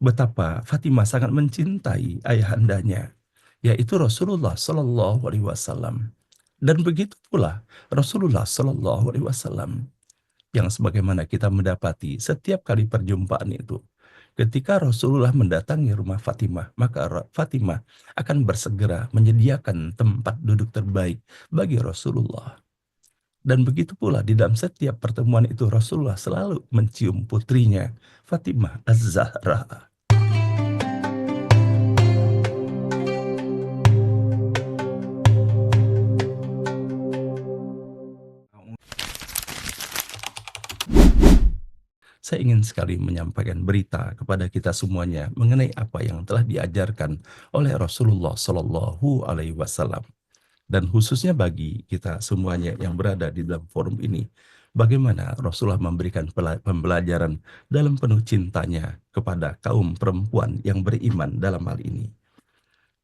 betapa Fatimah sangat mencintai ayahandanya, yaitu Rasulullah Shallallahu Alaihi Wasallam. Dan begitu pula Rasulullah Shallallahu Alaihi Wasallam yang sebagaimana kita mendapati setiap kali perjumpaan itu, ketika Rasulullah mendatangi rumah Fatimah, maka Fatimah akan bersegera menyediakan tempat duduk terbaik bagi Rasulullah. Dan begitu pula di dalam setiap pertemuan itu Rasulullah selalu mencium putrinya Fatimah Az-Zahra. Saya ingin sekali menyampaikan berita kepada kita semuanya mengenai apa yang telah diajarkan oleh Rasulullah Shallallahu Alaihi Wasallam, dan khususnya bagi kita semuanya yang berada di dalam forum ini, bagaimana Rasulullah memberikan pembelajaran dalam penuh cintanya kepada kaum perempuan yang beriman dalam hal ini.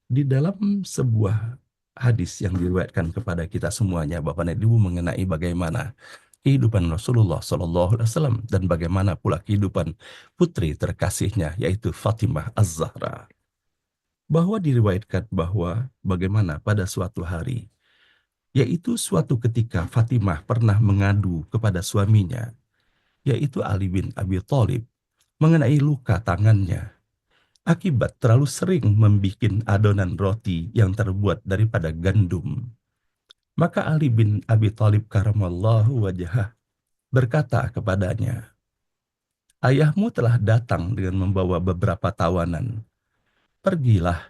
Di dalam sebuah hadis yang diriwayatkan kepada kita semuanya, Bapak dan Ibu, mengenai bagaimana kehidupan Rasulullah Shallallahu Alaihi Wasallam dan bagaimana pula kehidupan putri terkasihnya yaitu Fatimah Az-Zahra. Bahwa diriwayatkan bahwa bagaimana pada suatu hari, yaitu suatu ketika Fatimah pernah mengadu kepada suaminya, yaitu Ali bin Abi Thalib, mengenai luka tangannya akibat terlalu sering membuat adonan roti yang terbuat daripada gandum. Maka Ali bin Abi Thalib karamallahu wajhah berkata kepadanya, "Ayahmu telah datang dengan membawa beberapa tawanan. Pergilah,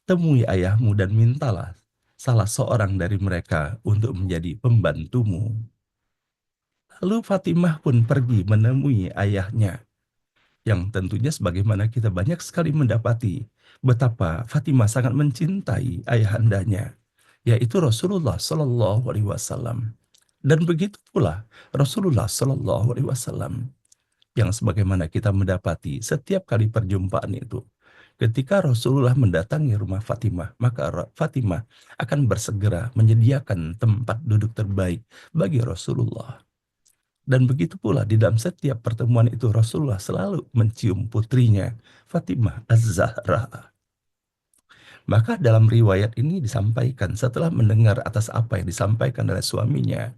temui ayahmu dan mintalah salah seorang dari mereka untuk menjadi pembantumu." Lalu Fatimah pun pergi menemui ayahnya, yang tentunya sebagaimana kita banyak sekali mendapati betapa Fatimah sangat mencintai ayahandanya, yaitu Rasulullah Shallallahu Alaihi Wasallam. Dan begitu pula Rasulullah Shallallahu Alaihi Wasallam yang sebagaimana kita mendapati setiap kali perjumpaan itu, ketika Rasulullah mendatangi rumah Fatimah, maka Fatimah akan bersegera menyediakan tempat duduk terbaik bagi Rasulullah. Dan begitu pula di dalam setiap pertemuan itu Rasulullah selalu mencium putrinya Fatimah Az-Zahra. Maka dalam riwayat ini disampaikan setelah mendengar atas apa yang disampaikan oleh suaminya,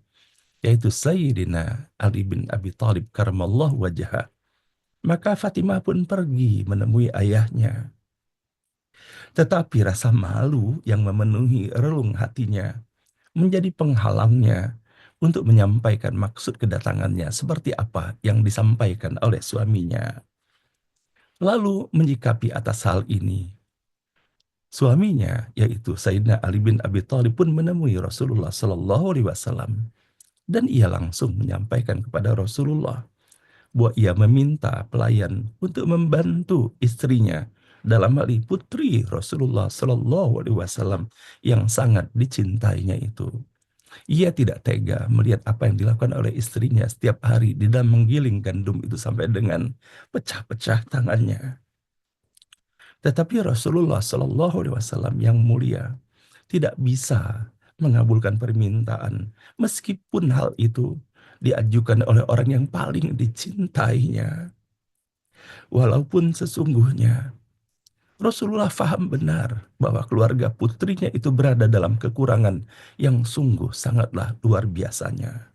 yaitu Sayyidina Ali bin Abi Thalib karamallahu wajhah, maka Fatimah pun pergi menemui ayahnya. Tetapi rasa malu yang memenuhi relung hatinya menjadi penghalangnya untuk menyampaikan maksud kedatangannya seperti apa yang disampaikan oleh suaminya. Lalu menyikapi atas hal ini, suaminya yaitu Sayyidina Ali bin Abi Thalib pun menemui Rasulullah Shallallahu Alaihi Wasallam, dan ia langsung menyampaikan kepada Rasulullah bahwa ia meminta pelayan untuk membantu istrinya, dalam hal ini putri Rasulullah Shallallahu Alaihi Wasallam yang sangat dicintainya itu. Ia tidak tega melihat apa yang dilakukan oleh istrinya setiap hari di dalam menggiling gandum itu sampai dengan pecah-pecah tangannya. Tetapi Rasulullah Shallallahu Alaihi Wasallam yang mulia tidak bisa mengabulkan permintaan, meskipun hal itu diajukan oleh orang yang paling dicintainya. Walaupun sesungguhnya Rasulullah faham benar bahwa keluarga putrinya itu berada dalam kekurangan yang sungguh sangatlah luar biasanya.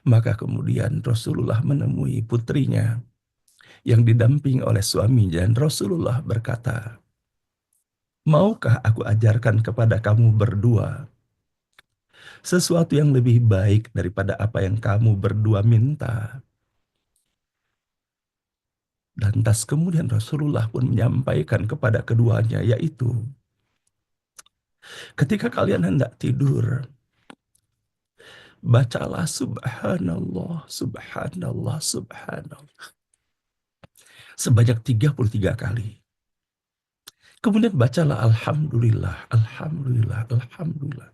Maka kemudian Rasulullah menemui putrinya yang didampingi oleh suaminya, dan Rasulullah berkata, "Maukah aku ajarkan kepada kamu berdua sesuatu yang lebih baik daripada apa yang kamu berdua minta?" Dan tas kemudian Rasulullah pun menyampaikan kepada keduanya, yaitu, ketika kalian hendak tidur, bacalah subhanallah, subhanallah, subhanallah sebanyak 33 kali. Kemudian bacalah alhamdulillah, alhamdulillah, alhamdulillah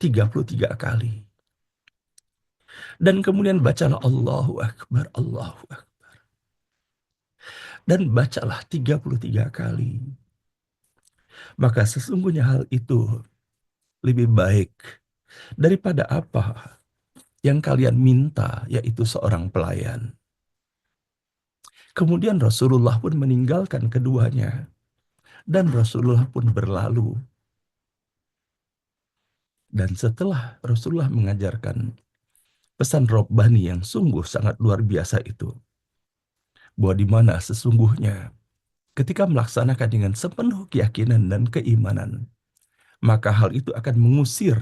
33 kali. Dan kemudian bacalah Allahu Akbar, Allahu Akbar. Dan bacalah 33 kali. Maka sesungguhnya hal itu lebih baik daripada apa yang kalian minta, yaitu seorang pelayan. Kemudian Rasulullah pun meninggalkan keduanya, dan Rasulullah pun berlalu. Dan setelah Rasulullah mengajarkan pesan Rabbani yang sungguh sangat luar biasa itu, bahwa di mana sesungguhnya ketika melaksanakan dengan sepenuh keyakinan dan keimanan, maka hal itu akan mengusir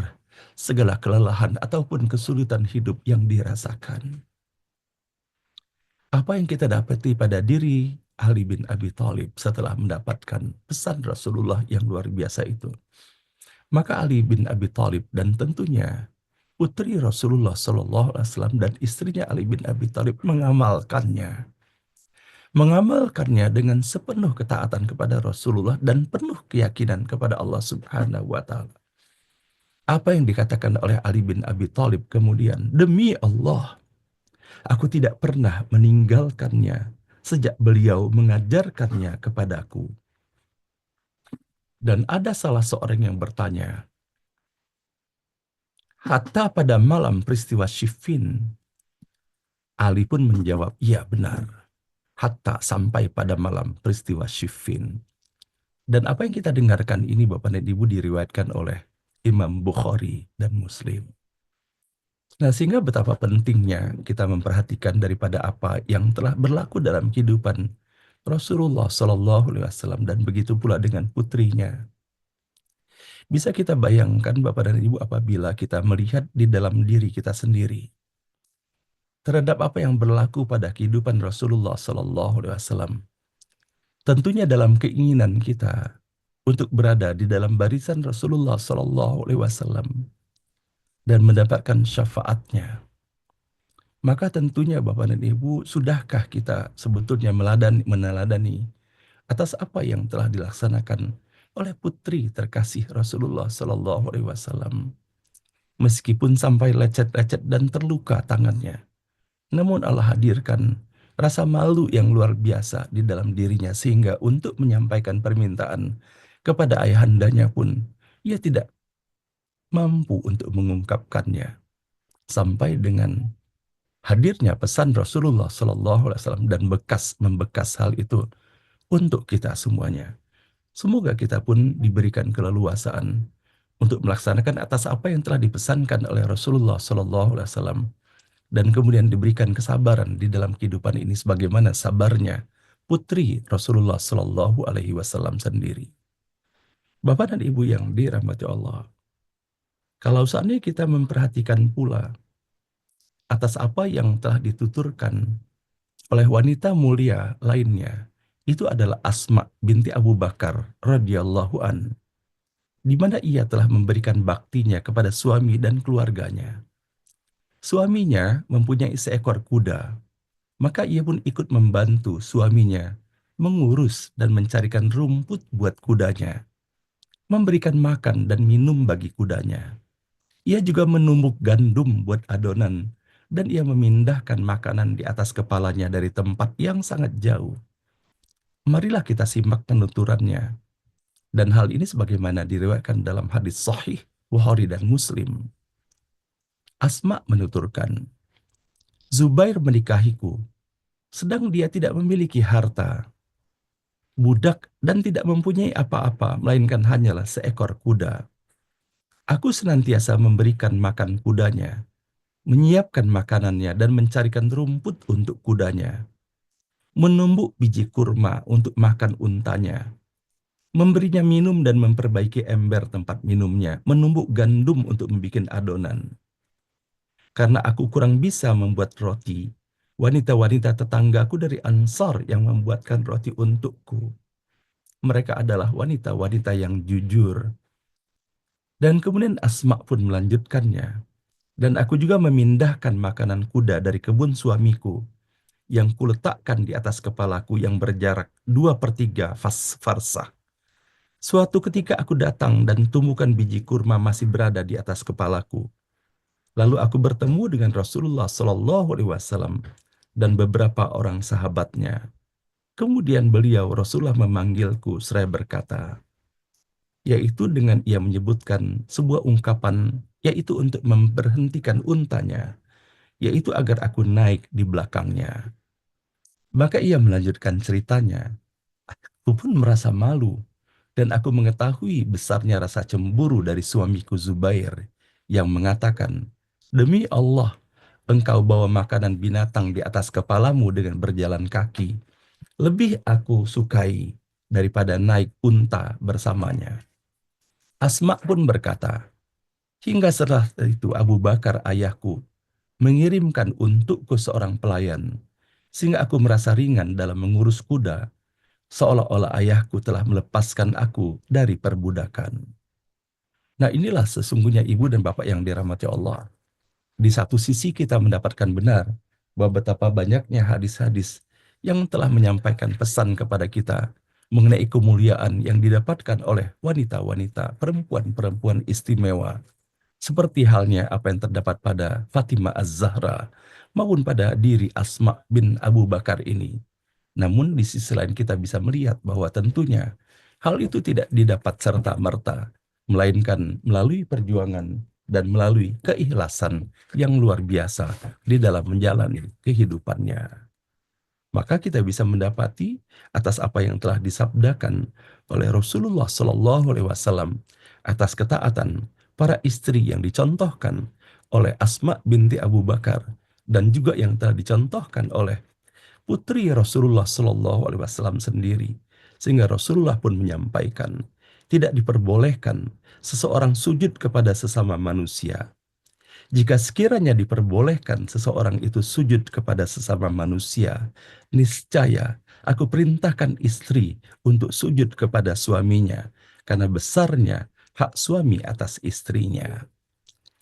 segala kelelahan ataupun kesulitan hidup yang dirasakan. Apa yang kita dapati pada diri Ali bin Abi Thalib setelah mendapatkan pesan Rasulullah yang luar biasa itu? Maka Ali bin Abi Thalib dan tentunya putri Rasulullah Shallallahu Alaihi Wasallam dan istrinya Ali bin Abi Thalib mengamalkannya dengan sepenuh ketaatan kepada Rasulullah dan penuh keyakinan kepada Allah Subhanahu wa Ta'ala. Apa yang dikatakan oleh Ali bin Abi Thalib kemudian, demi Allah, aku tidak pernah meninggalkannya sejak beliau mengajarkannya kepadaku. Dan ada salah seorang yang bertanya, hatta pada malam peristiwa Siffin, Ali pun menjawab, iya benar. Hatta sampai pada malam peristiwa Siffin. Dan apa yang kita dengarkan ini Bapak dan Ibu diriwayatkan oleh Imam Bukhari dan Muslim. Nah, sehingga betapa pentingnya kita memperhatikan daripada apa yang telah berlaku dalam kehidupan Rasulullah Shallallahu Alaihi Wasallam dan begitu pula dengan putrinya. Bisa kita bayangkan Bapak dan Ibu apabila kita melihat di dalam diri kita sendiri terhadap apa yang berlaku pada kehidupan Rasulullah Shallallahu Alaihi Wasallam. Tentunya dalam keinginan kita untuk berada di dalam barisan Rasulullah Shallallahu Alaihi Wasallam dan mendapatkan syafaatnya. Maka tentunya Bapak dan Ibu, sudahkah kita sebetulnya meneladani atas apa yang telah dilaksanakan oleh putri terkasih Rasulullah Shallallahu Alaihi Wasallam, meskipun sampai lecet-lecet dan terluka tangannya, namun Allah hadirkan rasa malu yang luar biasa di dalam dirinya sehingga untuk menyampaikan permintaan kepada ayahandanya pun ia tidak mampu untuk mengungkapkannya sampai dengan hadirnya pesan Rasulullah Shallallahu Alaihi Wasallam dan membekas hal itu untuk kita semuanya. Semoga kita pun diberikan keleluasaan untuk melaksanakan atas apa yang telah dipesankan oleh Rasulullah Shallallahu Alaihi Wasallam dan kemudian diberikan kesabaran di dalam kehidupan ini sebagaimana sabarnya putri Rasulullah Shallallahu Alaihi Wasallam sendiri. Bapak dan Ibu yang dirahmati Allah, kalau seandainya kita memperhatikan pula atas apa yang telah dituturkan oleh wanita mulia lainnya, itu adalah Asma binti Abu Bakar radhiyallahu an, di mana ia telah memberikan baktinya kepada suami dan keluarganya. Suaminya mempunyai seekor kuda, maka ia pun ikut membantu suaminya mengurus dan mencarikan rumput buat kudanya, memberikan makan dan minum bagi kudanya. Ia juga menumbuk gandum buat adonan, dan ia memindahkan makanan di atas kepalanya dari tempat yang sangat jauh. Marilah kita simak penuturannya. Dan hal ini sebagaimana diriwayatkan dalam hadis sahih Bukhari dan Muslim. Asma menuturkan, Zubair menikahiku, sedang dia tidak memiliki harta, budak dan tidak mempunyai apa-apa, melainkan hanyalah seekor kuda. Aku senantiasa memberikan makan kudanya, menyiapkan makanannya dan mencarikan rumput untuk kudanya, menumbuk biji kurma untuk makan untanya, memberinya minum dan memperbaiki ember tempat minumnya, menumbuk gandum untuk membuat adonan. Karena aku kurang bisa membuat roti, wanita-wanita tetanggaku dari Ansar yang membuatkan roti untukku. Mereka adalah wanita-wanita yang jujur. Dan kemudian Asma pun melanjutkannya. Dan aku juga memindahkan makanan kuda dari kebun suamiku yang kuletakkan di atas kepalaku yang berjarak 2/3 farsah. Suatu ketika aku datang dan tumbukan biji kurma masih berada di atas kepalaku. Lalu aku bertemu dengan Rasulullah Shallallahu Alaihi Wasallam dan beberapa orang sahabatnya. Kemudian Rasulullah memanggilku seraya berkata, yaitu dengan ia menyebutkan sebuah ungkapan, yaitu untuk memberhentikan untanya, yaitu agar aku naik di belakangnya. Maka ia melanjutkan ceritanya. Aku pun merasa malu dan aku mengetahui besarnya rasa cemburu dari suamiku Zubair yang mengatakan, "Demi Allah, engkau bawa makanan binatang di atas kepalamu dengan berjalan kaki. Lebih aku sukai daripada naik unta bersamanya." Asma pun berkata, "Hingga setelah itu Abu Bakar ayahku mengirimkan untukku seorang pelayan, sehingga aku merasa ringan dalam mengurus kuda, seolah-olah ayahku telah melepaskan aku dari perbudakan." Nah, inilah sesungguhnya ibu dan bapak yang dirahmati Allah. Di satu sisi kita mendapatkan benar bahwa betapa banyaknya hadis-hadis yang telah menyampaikan pesan kepada kita mengenai kemuliaan yang didapatkan oleh wanita-wanita, perempuan-perempuan istimewa. Seperti halnya apa yang terdapat pada Fatimah Az-Zahra maupun pada diri Asma bin Abu Bakar ini. Namun di sisi lain kita bisa melihat bahwa tentunya hal itu tidak didapat serta-merta, melainkan melalui perjuangan dan melalui keikhlasan yang luar biasa di dalam menjalani kehidupannya. Maka kita bisa mendapati atas apa yang telah disabdakan oleh Rasulullah Shallallahu Alaihi Wasallam atas ketaatan para istri yang dicontohkan oleh Asma binti Abu Bakar dan juga yang telah dicontohkan oleh putri Rasulullah Shallallahu Alaihi Wasallam sendiri, sehingga Rasulullah pun menyampaikan tidak diperbolehkan seseorang sujud kepada sesama manusia. Jika sekiranya diperbolehkan seseorang itu sujud kepada sesama manusia, niscaya aku perintahkan istri untuk sujud kepada suaminya, karena besarnya hak suami atas istrinya.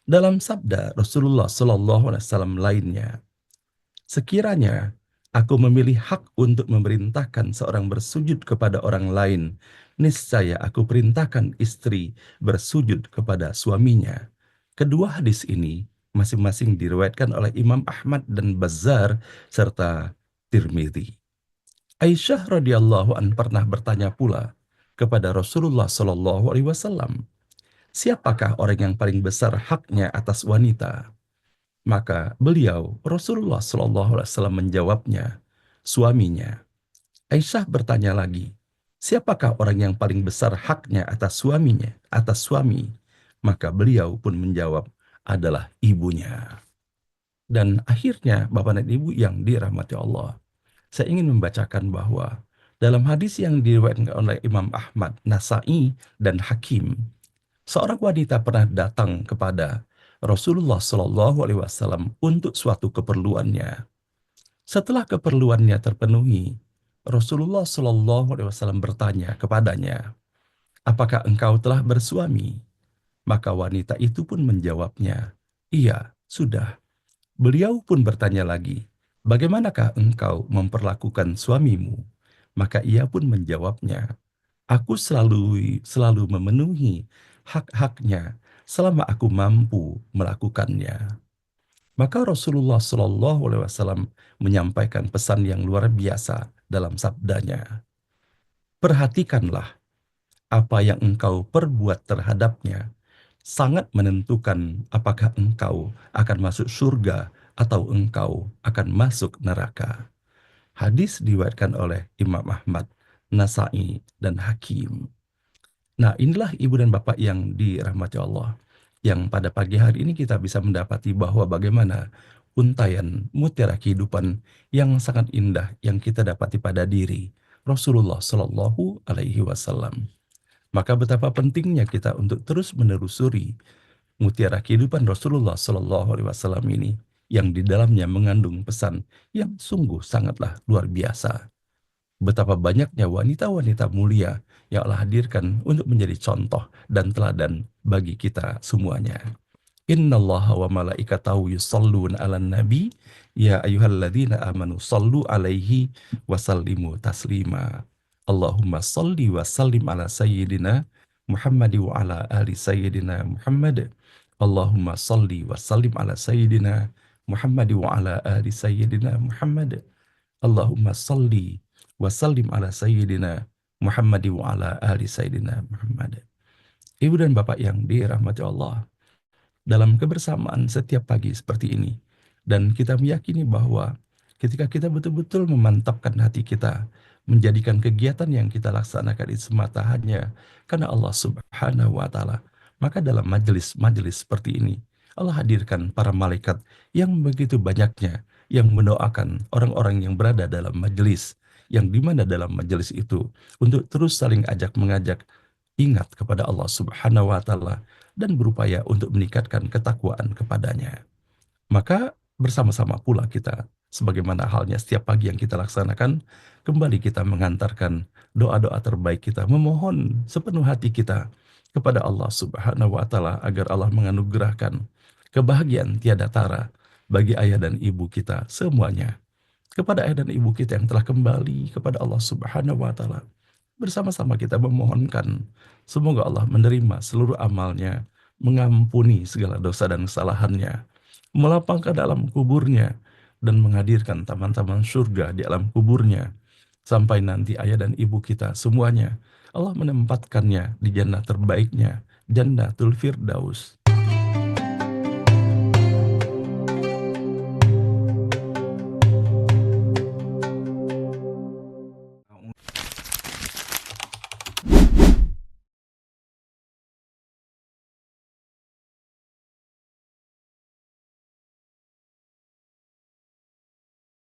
Dalam sabda Rasulullah Shallallahu Alaihi Wasallam lainnya, sekiranya aku memilih hak untuk memerintahkan seorang bersujud kepada orang lain, niscaya aku perintahkan istri bersujud kepada suaminya. Kedua hadis ini masing-masing diriwayatkan oleh Imam Ahmad dan Bazzar serta Tirmidzi. Aisyah radhiyallahu an pernah bertanya pula kepada Rasulullah Shallallahu alaihi wasallam, "Siapakah orang yang paling besar haknya atas wanita?" Maka beliau, Rasulullah Shallallahu Alaihi Wasallam menjawabnya, suaminya. Aisyah bertanya lagi, siapakah orang yang paling besar haknya atas suaminya, atas suami? Maka beliau pun menjawab, adalah ibunya. Dan akhirnya, Bapak dan Ibu yang dirahmati Allah, saya ingin membacakan bahwa dalam hadis yang diriwayatkan oleh Imam Ahmad, Nasai, dan Hakim, seorang wanita pernah datang kepada Rasulullah Shallallahu Alaihi Wasallam untuk suatu keperluannya. Setelah keperluannya terpenuhi, Rasulullah Shallallahu Alaihi Wasallam bertanya kepadanya, "Apakah engkau telah bersuami?" Maka wanita itu pun menjawabnya, "Iya, sudah." Beliau pun bertanya lagi, "Bagaimanakah engkau memperlakukan suamimu?" Maka ia pun menjawabnya, "Aku selalu memenuhi hak-haknya selama aku mampu melakukannya." Maka Rasulullah Shallallahu Alaihi Wasallam menyampaikan pesan yang luar biasa dalam sabdanya. Perhatikanlah apa yang engkau perbuat terhadapnya, sangat menentukan apakah engkau akan masuk surga atau engkau akan masuk neraka. Hadis diriwayatkan oleh Imam Ahmad, Nasai, dan Hakim. Nah, inilah ibu dan bapak yang dirahmati Allah. Yang pada pagi hari ini kita bisa mendapati bahwa bagaimana untayan mutiara kehidupan yang sangat indah yang kita dapati pada diri Rasulullah Shallallahu Alaihi Wasallam. Maka betapa pentingnya kita untuk terus menelusuri mutiara kehidupan Rasulullah Shallallahu Alaihi Wasallam ini yang di dalamnya mengandung pesan yang sungguh sangatlah luar biasa. Betapa banyaknya wanita-wanita mulia yang Allah hadirkan untuk menjadi contoh dan teladan bagi kita semuanya. Innallaha wa malaikatahu yusalluna 'alan nabi ya ayyuhalladzina amanu sallu 'alaihi wa sallimu taslima. Allahumma salli wa sallim ala sayyidina Muhammad wa ala ali sayyidina Muhammad. Allahumma salli wa sallim ala sayyidina Muhammad wa ala ali sayyidina Muhammad. Allahumma salli wa sallim ala sayyidina Muhammad wa ala ali sayyidina Muhammad. Ibu dan bapak yang dirahmati Allah, dalam kebersamaan setiap pagi seperti ini, dan kita meyakini bahwa Ketika kita betul-betul memantapkan hati kita, menjadikan kegiatan yang kita laksanakan itu semata hanya karena Allah Subhanahu wa taala, maka dalam majelis-majelis seperti ini, Allah hadirkan para malaikat yang begitu banyaknya yang mendoakan orang-orang yang berada dalam majelis, yang dimana dalam majelis itu untuk terus saling ajak mengajak ingat kepada Allah Subhanahu wa taala dan berupaya untuk meningkatkan ketakwaan kepadanya. Maka bersama-sama pula kita, sebagaimana halnya setiap pagi yang kita laksanakan, kembali kita mengantarkan doa-doa terbaik kita, memohon sepenuh hati kita kepada Allah Subhanahu wa taala agar Allah menganugerahkan kebahagiaan tiada tara bagi ayah dan ibu kita semuanya. Kepada ayah dan ibu kita yang telah kembali kepada Allah Subhanahu wa taala, bersama-sama kita memohonkan semoga Allah menerima seluruh amalnya, mengampuni segala dosa dan kesalahannya, melapangkan dalam kuburnya, dan menghadirkan taman-taman surga di alam kuburnya. Sampai nanti ayah dan ibu kita semuanya, Allah menempatkannya di jannah terbaiknya, Jannatul Firdaus.